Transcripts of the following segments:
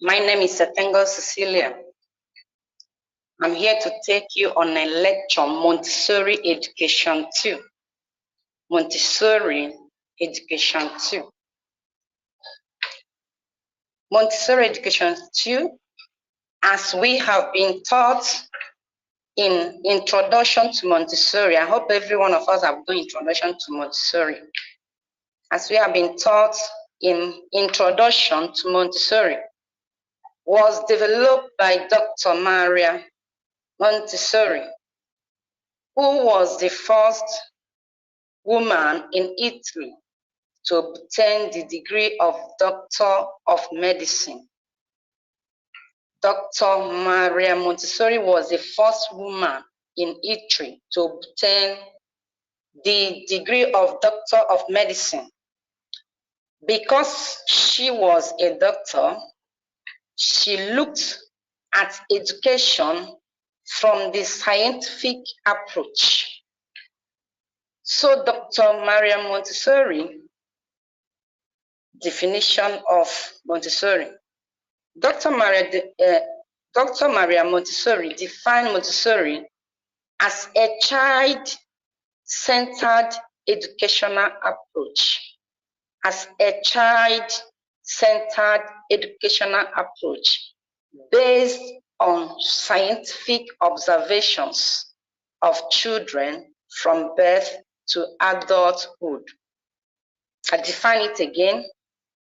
My name is Setengo Cecilia. I'm here to take you on a lecture, Montessori Education 2. Montessori Education 2. Montessori Education 2, as we have been taught in Introduction to Montessori. I hope every one of us have done Introduction to Montessori. As we have been taught in Introduction to Montessori, was developed by Dr. Maria Montessori, who was the first woman in Italy to obtain the degree of Doctor of Medicine. Dr. Maria Montessori was the first woman in Italy to obtain the degree of Doctor of Medicine. Because she was a doctor, she looked at education from the scientific approach. So Dr. Maria Montessori, definition of Montessori. Dr. Maria Montessori defined Montessori as a child-centered educational approach. As a child-centered educational approach based on scientific observations of children from birth to adulthood. I define it again.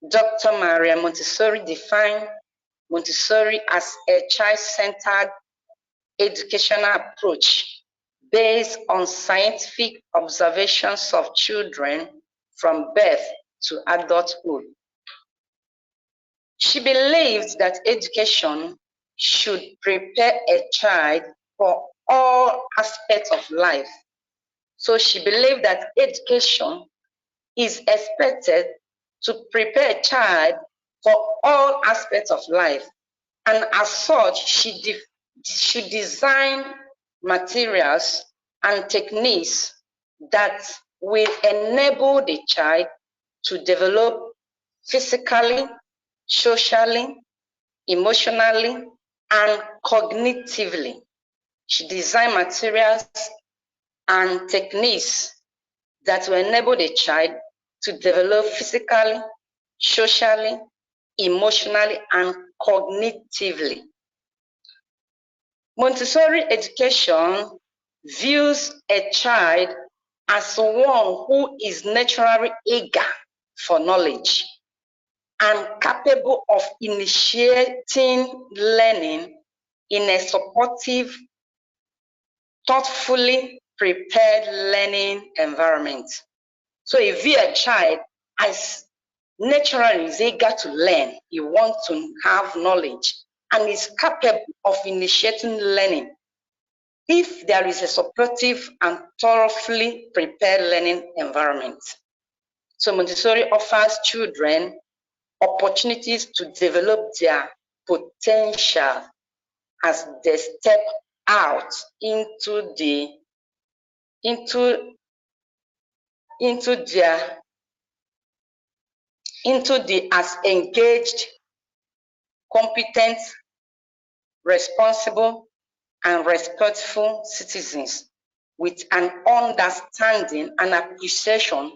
Dr. Maria Montessori defined Montessori as a child-centered educational approach based on scientific observations of children from birth to adulthood. She believed that education should prepare a child for all aspects of life. So she believed that education is expected to prepare a child for all aspects of life. And as such, she designed materials and techniques that will enable the child to develop physically, socially, emotionally, and cognitively. She designed materials and techniques that will enable the child to develop physically, socially, emotionally, and cognitively. Montessori education views a child as one who is naturally eager for knowledge and capable of initiating learning in a supportive, thoughtfully prepared learning environment. So if you are a child as naturally is eager to learn, he wants to have knowledge and is capable of initiating learning, if there is a supportive and thoroughly prepared learning environment. So Montessori offers children opportunities to develop their potential as they step out into the as engaged, competent, responsible, and respectful citizens with an understanding and appreciation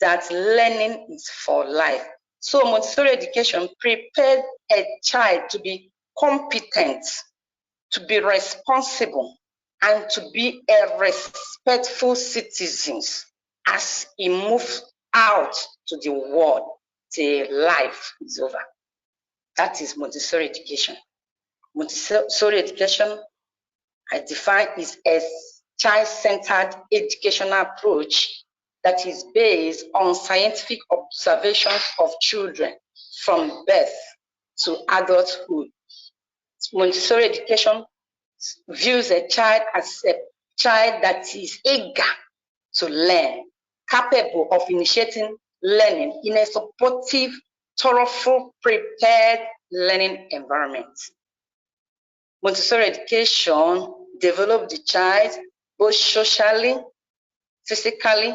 that learning is for life. So Montessori education prepared a child to be competent, to be responsible, and to be a respectful citizen as he moves out to the world till life is over. That is Montessori education. Montessori education, I define, is a child-centered educational approach that is based on scientific observations of children from birth to adulthood. Montessori education views a child as a child that is eager to learn, capable of initiating learning in a supportive, thoroughly prepared learning environment. Montessori education develops the child both socially, physically,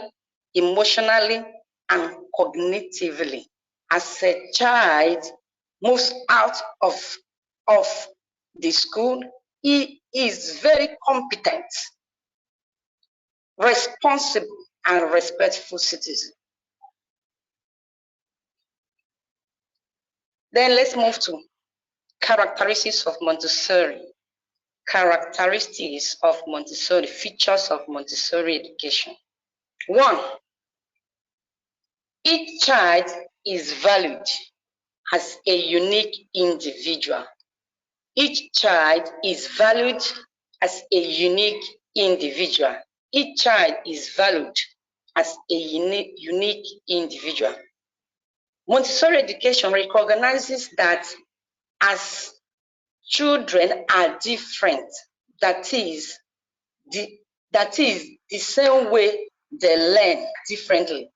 emotionally, and cognitively. As a child moves out of the school, he is very competent, responsible, and respectful citizen. Then let's move to characteristics of Montessori. Characteristics of Montessori, features of Montessori education. 1, each child is valued as a unique individual. Each child is valued as a unique individual. Each child is valued as a unique individual. Montessori education recognizes that as children are different, that is the same way they learn differently.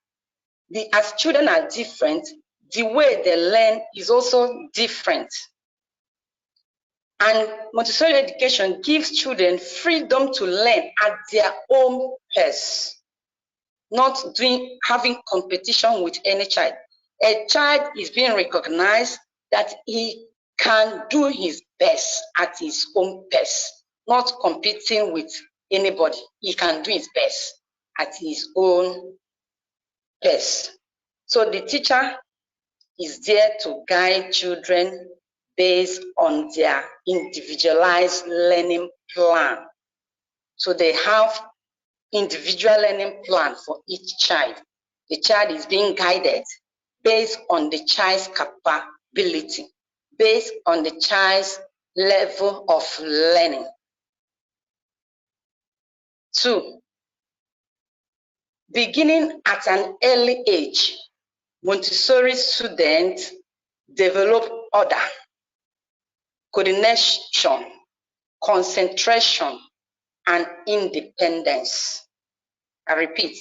As children are different, the way they learn is also different. And Montessori education gives children freedom to learn at their own pace, not having competition with any child. A child is being recognized that he can do his best at his own pace, not competing with anybody. He can do his best at his own pace. So the teacher is there to guide children based on their individualized learning plan. So they have individual learning plan for each child. The child is being guided based on the child's capability, based on the child's level of learning. 2, beginning at an early age, Montessori students develop order, coordination, concentration, and independence. I repeat,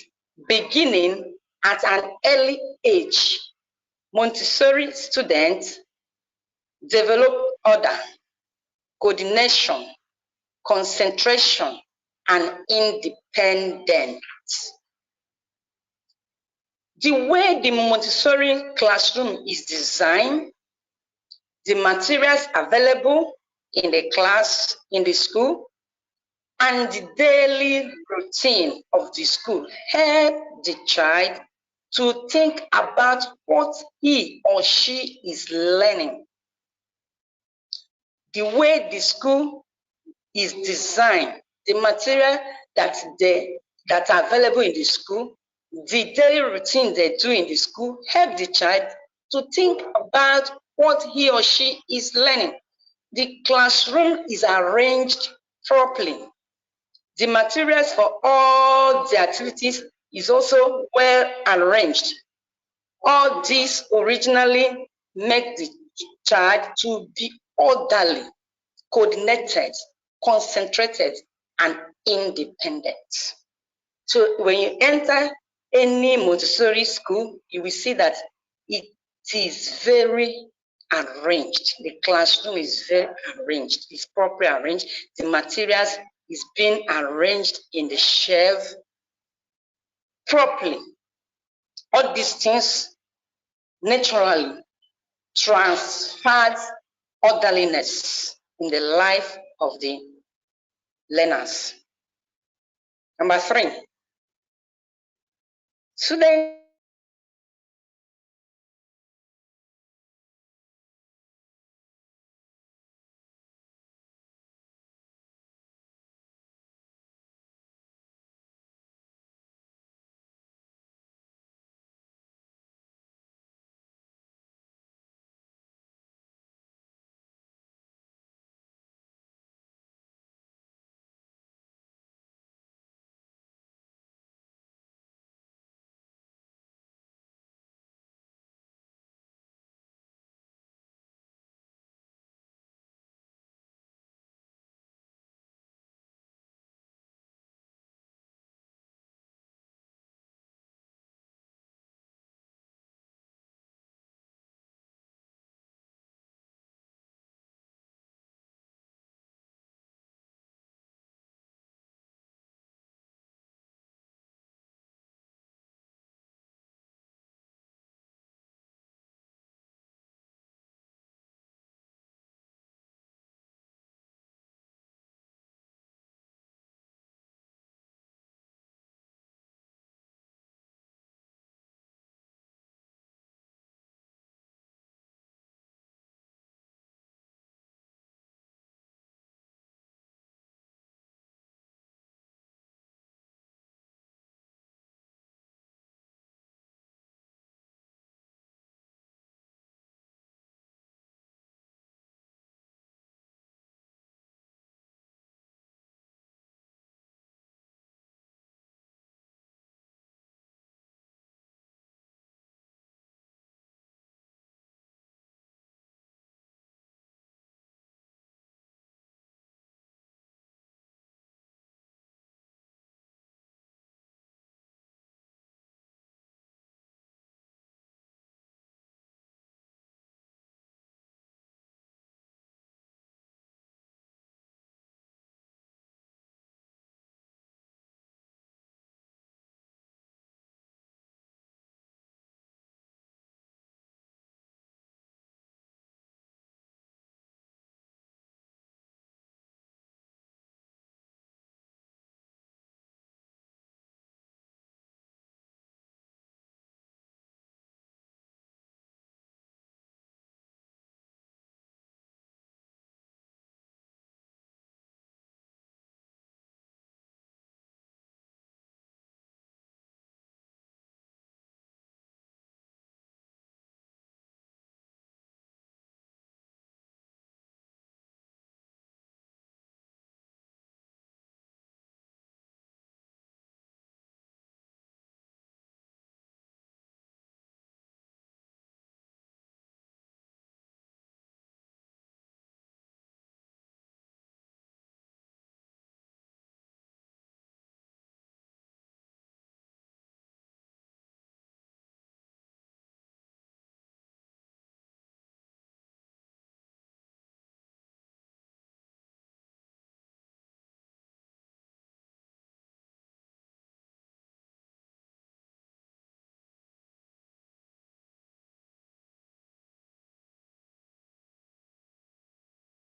beginning at an early age, Montessori students develop order, coordination, concentration, and independence. The way the Montessori classroom is designed, the materials available in the class, in the school, and the daily routine of the school help the child to think about what he or she is learning. The way the school is designed, the material that are available in the school, the daily routine they do in the school help the child to think about what he or she is learning. The classroom is arranged properly. The materials for all the activities is also well arranged. All this originally make the child to be orderly, coordinated, concentrated, and independent. So when you enter any Montessori school, you will see that it is very arranged. The classroom is very arranged. It's properly arranged. The materials is being arranged in the shelf properly. All these things naturally transferred orderliness in the life of the learners. Number 3, students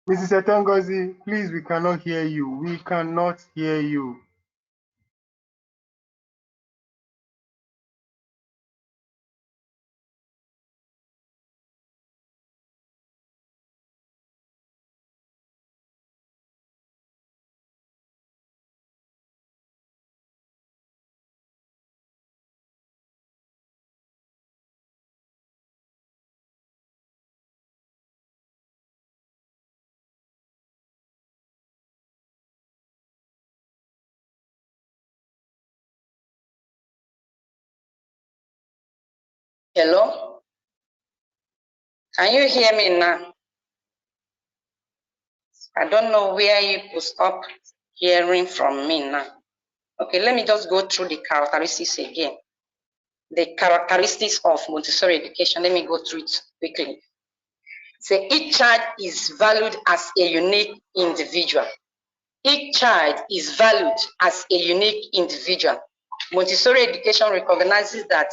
Mrs. Etongozi, please, we cannot hear you. We cannot hear you. Hello? Can you hear me now? I don't know where you could stop hearing from me now. Okay, let me just go through the characteristics again. The characteristics of Montessori education, let me go through it quickly. So each child is valued as a unique individual. Each child is valued as a unique individual. Montessori education recognizes that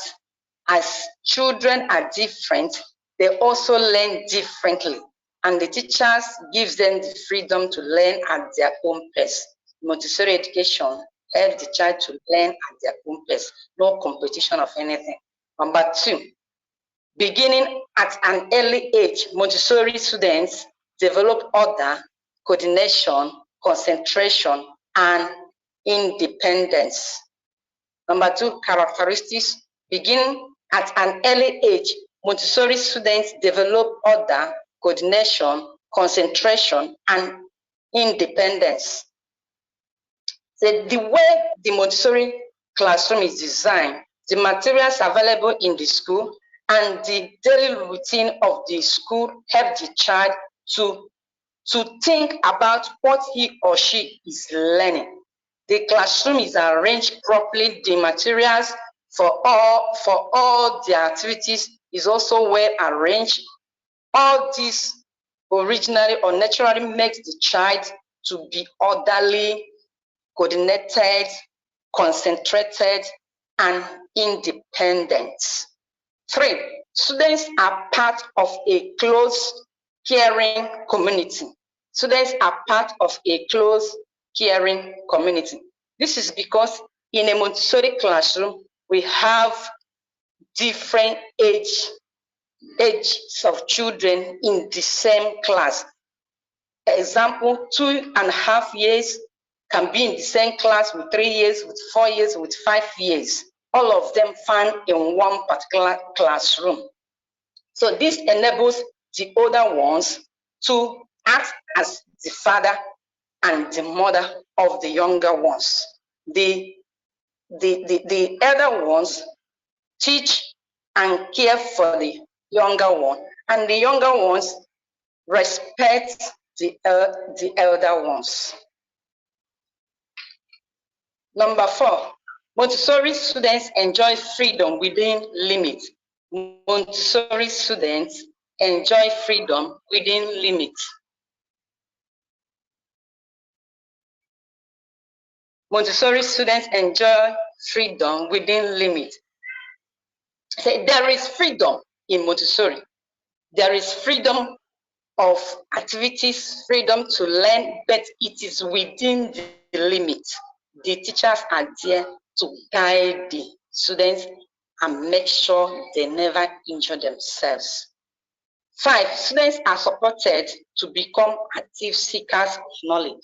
as children are different, they also learn differently, and the teachers gives them the freedom to learn at their own pace. Montessori education helps the child to learn at their own pace, no competition of anything. Number two, beginning at an early age, Montessori students develop order, coordination, concentration, and independence. Number two, characteristics. Beginning at an early age, Montessori students develop order, coordination, concentration, and independence. The way the Montessori classroom is designed, the materials available in the school, and the daily routine of the school help the child to think about what he or she is learning. The classroom is arranged properly. The materials for all the activities is also well arranged. All this originally or naturally makes the child to be orderly, coordinated, concentrated, and independent. Three, students are part of a close, caring community. Students are part of a close, caring community. This is because in a Montessori classroom, we have different ages of children in the same class. Example, 2.5 years can be in the same class with 3 years, with 4 years, with 5 years. All of them found in one particular classroom. So this enables the older ones to act as the father and the mother of the younger ones. The elder ones teach and care for the younger one, and the younger ones respect the elder ones. Number four, Montessori students enjoy freedom within limits. Montessori students enjoy freedom within limits. Montessori students enjoy freedom within limits. So there is freedom in Montessori. There is freedom of activities, freedom to learn, but it is within the limit. The teachers are there to guide the students and make sure they never injure themselves. Five, students are supported to become active seekers of knowledge.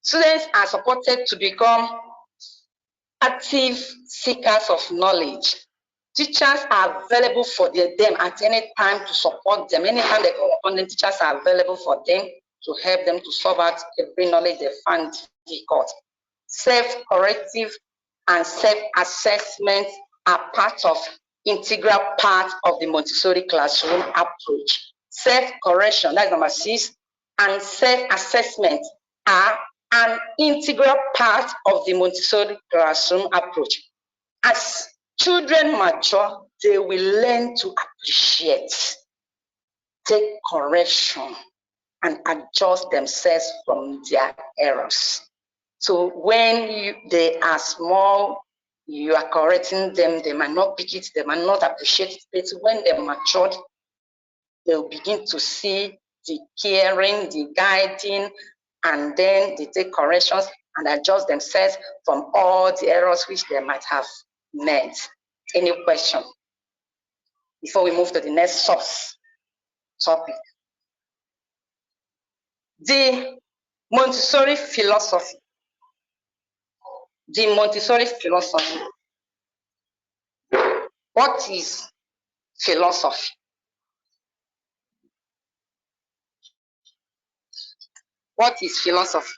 Students are supported to become active seekers of knowledge. Teachers are available for them at any time to support them. Anytime they call upon them, teachers are available for them to help them to solve out every knowledge they find difficult. Self-corrective and self-assessment are integral part of the Montessori classroom approach. Self-correction, that's number 6, and self-assessment are an integral part of the Montessori classroom approach. As children mature, they will learn to appreciate, take correction, and adjust themselves from their errors. So when they are small, You are correcting them, they might not pick it, they might not appreciate it, but when they're matured, they'll begin to see the caring, the guiding, and then they take corrections and adjust themselves from all the errors which they might have made. Any question before we move to the next source topic? The Montessori philosophy. The Montessori philosophy. What is philosophy? What is philosophy?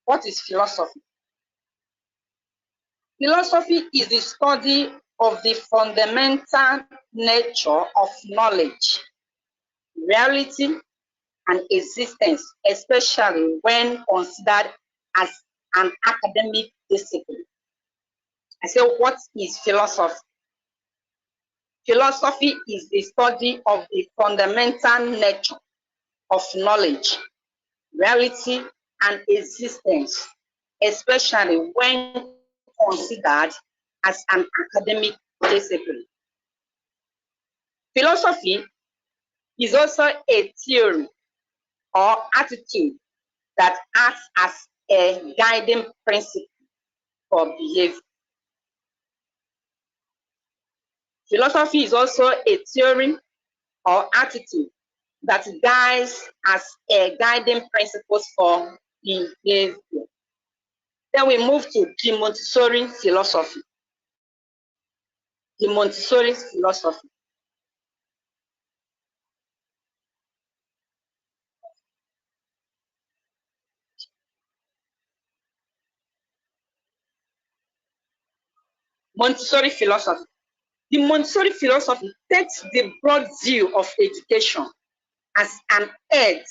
What is philosophy? Philosophy is the study of the fundamental nature of knowledge, reality, and existence, especially when considered as an academic discipline. I say, what is philosophy? Philosophy is the study of the fundamental nature of knowledge, reality, and existence, especially when considered as an academic discipline. Philosophy is also a theory or attitude that acts as a guiding principle for behavior. Philosophy is also a theory or attitude that guides as a guiding principle for behavior. Then we move to the Montessori philosophy. The Montessori philosophy. Montessori philosophy. The Montessori philosophy takes the broad view of education as an aid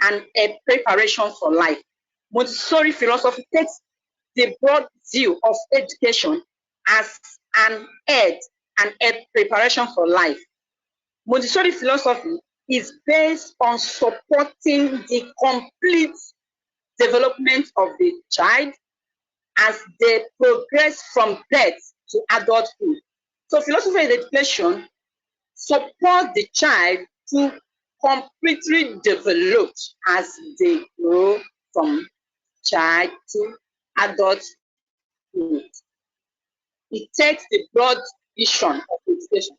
and a preparation for life. Montessori philosophy takes the broad view of education as an aid and a preparation for life. Montessori philosophy is based on supporting the complete development of the child as they progress from birth to adulthood. So philosophy of education support the child to completely develop as they grow from child to adulthood. It takes the broad vision of education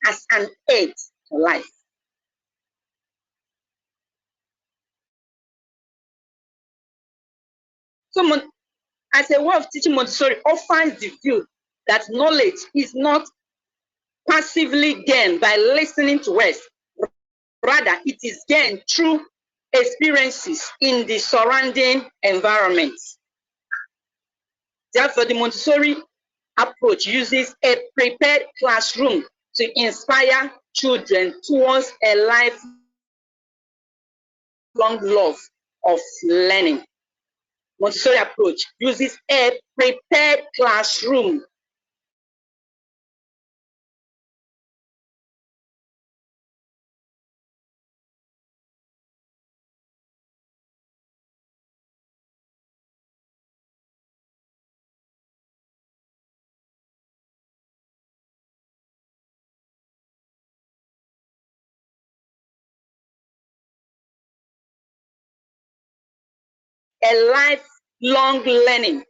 as an aid to life. So as a way of teaching, Montessori offers the view that knowledge is not passively gained by listening to words. Rather, it is gained through experiences in the surrounding environment. Therefore, the Montessori approach uses a prepared classroom to inspire children towards a lifelong love of learning. Montessori approach uses a prepared classroom a lifelong learning.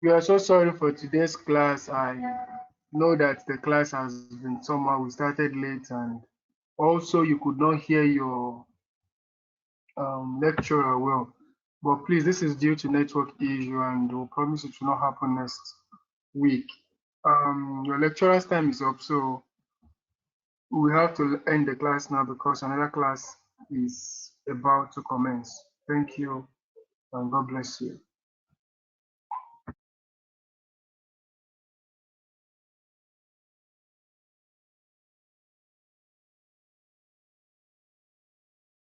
We are so sorry for today's class. I know that the class has been somehow, we started late, and also you could not hear your lecturer well. But please, this is due to network issue, and we'll promise it will not happen next week. Your lecturer's time is up, so we have to end the class now because another class is about to commence. Thank you, and God bless you.